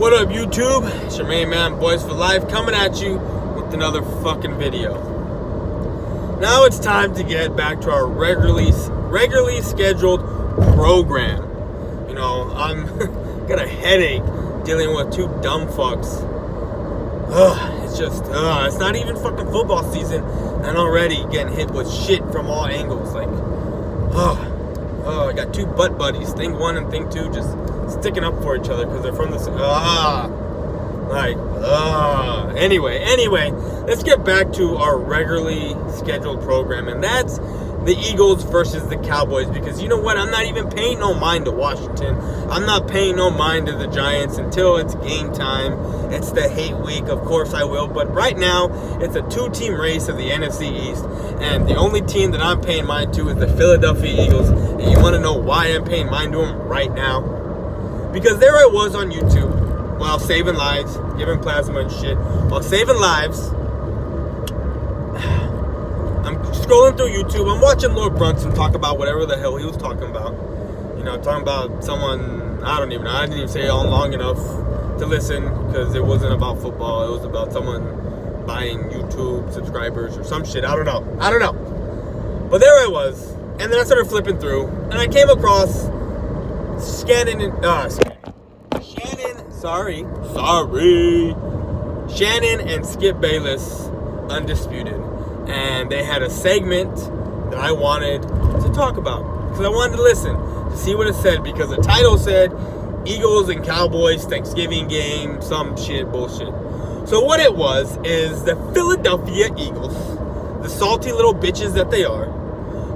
What up, YouTube? It's your main man, Boys for Life, coming at you with another fucking video. Now it's time to get back to our regularly scheduled program. You know, I'm got a headache dealing with two dumb fucks. It's not even fucking football season, and already getting hit with shit from all angles. I got two butt buddies, thing one and thing two, just sticking up for each other because they're from the Anyway, let's get back to our regularly scheduled program, and that's the Eagles versus the Cowboys. Because you know what? I'm not even paying no mind to Washington. I'm not paying no mind to the Giants until it's game time. It's the hate week. Of course I will. But right now, it's a two-team race of the NFC East. And the only team that I'm paying mind to is the Philadelphia Eagles. And you want to know why I'm paying mind to them right now? Because there I was on YouTube while saving lives, giving plasma and shit. While saving lives, I'm scrolling through YouTube. I'm watching Lord Brunson talk about whatever the hell he was talking about. You know, talking about someone, I don't even know. I didn't even say it all long enough to listen because it wasn't about football. It was about someone buying YouTube subscribers or some shit. I don't know. But there I was. And then I started flipping through. And I came across Shannon and Skip Bayless, Undisputed. And they had a segment that I wanted to talk about. Because I wanted to listen to see what it said. Because the title said Eagles and Cowboys Thanksgiving game, some shit, bullshit. So what it was is the Philadelphia Eagles, the salty little bitches that they are,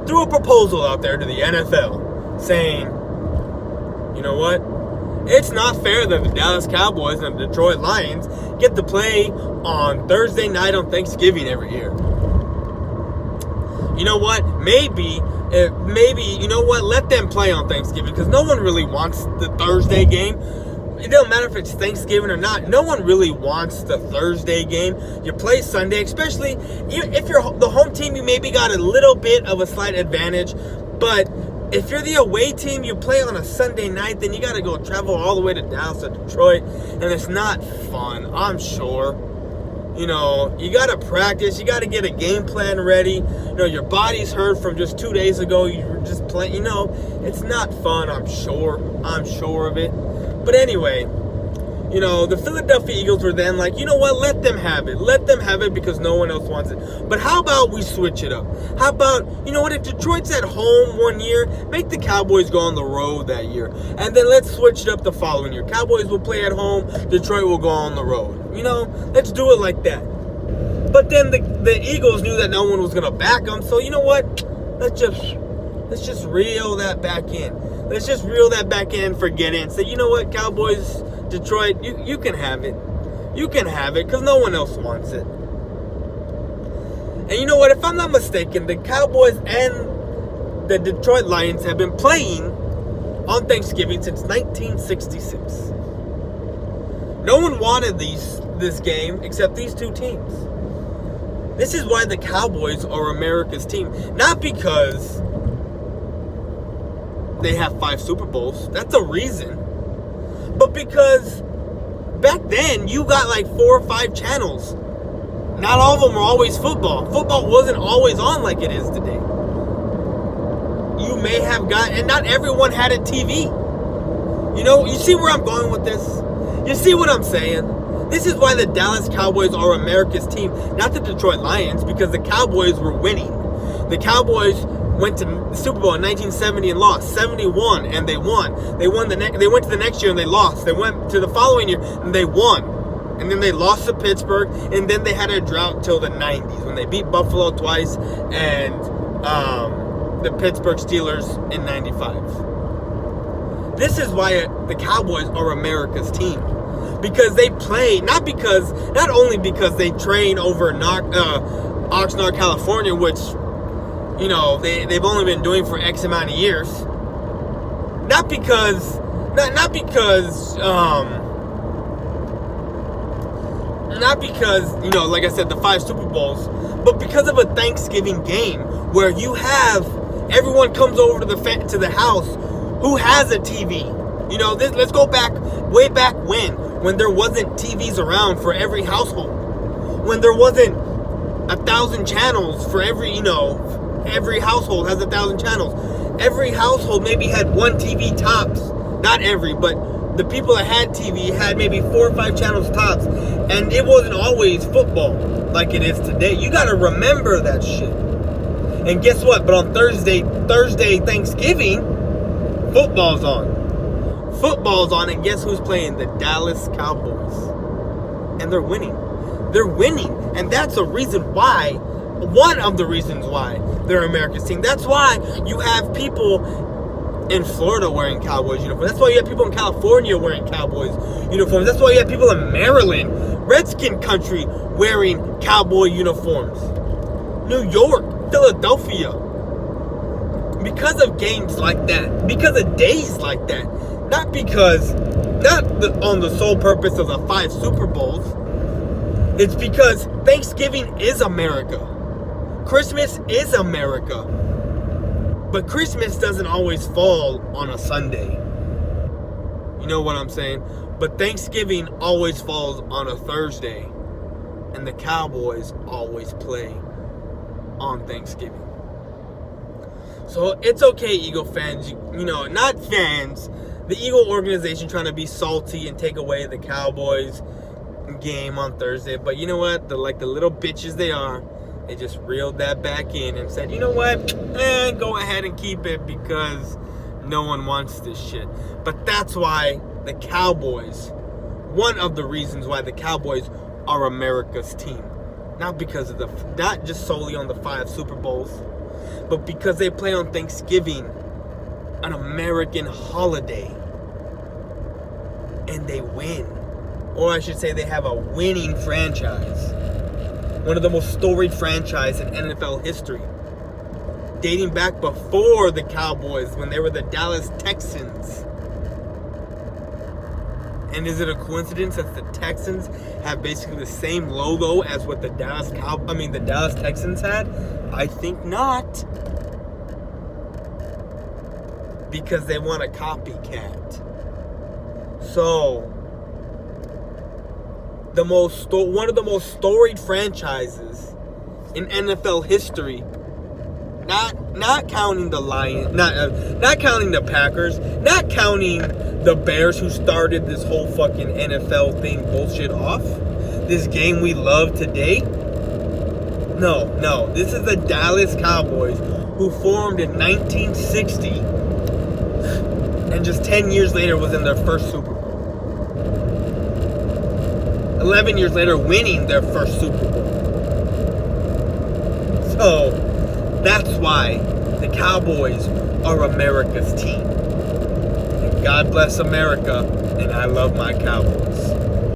threw a proposal out there to the NFL saying, you know what? It's not fair that the Dallas Cowboys and the Detroit Lions get to play on Thursday night on Thanksgiving every year. You know what? Maybe, you know what? Let them play on Thanksgiving because no one really wants the Thursday game. It doesn't matter if it's Thanksgiving or not. No one really wants the Thursday game. You play Sunday, especially if you're the home team, you maybe got a little bit of a slight advantage. But if you're the away team, you play on a Sunday night, then you got to go travel all the way to Dallas or Detroit. And it's not fun, I'm sure. You know, you got to practice. You got to get a game plan ready. You know, your body's hurt from just 2 days ago. You were just playing. You know, it's not fun, I'm sure. I'm sure of it. But anyway, you know, the Philadelphia Eagles were then like, you know what, let them have it. Let them have it because no one else wants it. But how about we switch it up? How about, you know what, if Detroit's at home one year, make the Cowboys go on the road that year. And then let's switch it up the following year. Cowboys will play at home, Detroit will go on the road. You know, let's do it like that. But then the Eagles knew that no one was going to back them. So, you know what, let's just reel that back in. Let's just reel that back in, forget it, and say, you know what, Cowboys, Detroit, you can have it. You can have it, because no one else wants it. And you know what, if I'm not mistaken, the Cowboys and the Detroit Lions have been playing on Thanksgiving since 1966. No one wanted this game except these two teams. This is why the Cowboys are America's team. Not because they have 5 Super Bowls. That's a reason. But because back then, you got like 4 or 5 channels. Not all of them were always football. Football wasn't always on like it is today. You may have and not everyone had a TV. You know, you see where I'm going with this? You see what I'm saying? This is why the Dallas Cowboys are America's team, not the Detroit Lions, because the Cowboys were winning. The Cowboys went to the Super Bowl in 1970 and lost. 71 and they won. They went to the next year and they lost. They went to the following year and they won. And then they lost to Pittsburgh, and then they had a drought till the 90s when they beat Buffalo twice and the Pittsburgh Steelers in 95. This is why the Cowboys are America's team. Because they play, not only because they train over Oxnard, California, which, you know, they've only been doing for X amount of years. Not because, you know, like I said, the 5 Super Bowls, but because of a Thanksgiving game where you have everyone comes over to the house who has a TV. You know, let's go way back when when there wasn't TVs around for every household, when there wasn't 1,000 channels for every, every household has 1,000 channels. Every household maybe had one TV tops. Not every, but the people that had TV had maybe 4 or 5 channels tops. And it wasn't always football like it is today. You got to remember that shit. And guess what? But on Thursday, Thanksgiving, football's on. Football's on, and guess who's playing? The Dallas Cowboys. And they're winning. They're winning. And that's a reason why, one of the reasons why they're America's team. That's why you have people in Florida wearing Cowboys uniforms. That's why you have people in California wearing Cowboys uniforms. That's why you have people in Maryland, Redskin country, wearing Cowboy uniforms. New York, Philadelphia. Because of games like that. Because of days like that. Not on the sole purpose of the 5 Super Bowls. It's because Thanksgiving is America. Christmas is America. But Christmas doesn't always fall on a Sunday. You know what I'm saying? But Thanksgiving always falls on a Thursday. And the Cowboys always play on Thanksgiving. So it's okay, Eagle fans. Not fans. The Eagle organization trying to be salty and take away the Cowboys game on Thursday. But you know what? The little bitches they are, they just reeled that back in and said, you know what? Go ahead and keep it because no one wants this shit. But that's why the Cowboys, one of the reasons why the Cowboys are America's team. Not because of not just solely on the 5 Super Bowls, but because they play on Thanksgiving, an American holiday. And they win. Or I should say they have a winning franchise. One of the most storied franchises in NFL history. Dating back before the Cowboys, when they were the Dallas Texans. And is it a coincidence that the Texans have basically the same logo as what the Dallas Texans had? I think not. Because they want a copycat. So, one of the most storied franchises in NFL history, not counting the Lions, not counting the Packers, not counting the Bears who started this whole fucking NFL thing bullshit off, this game we love today. No, this is the Dallas Cowboys who formed in 1960 and just 10 years later was in their first Super Bowl. 11 years later winning their first Super Bowl. So, that's why the Cowboys are America's team. And God bless America, and I love my Cowboys.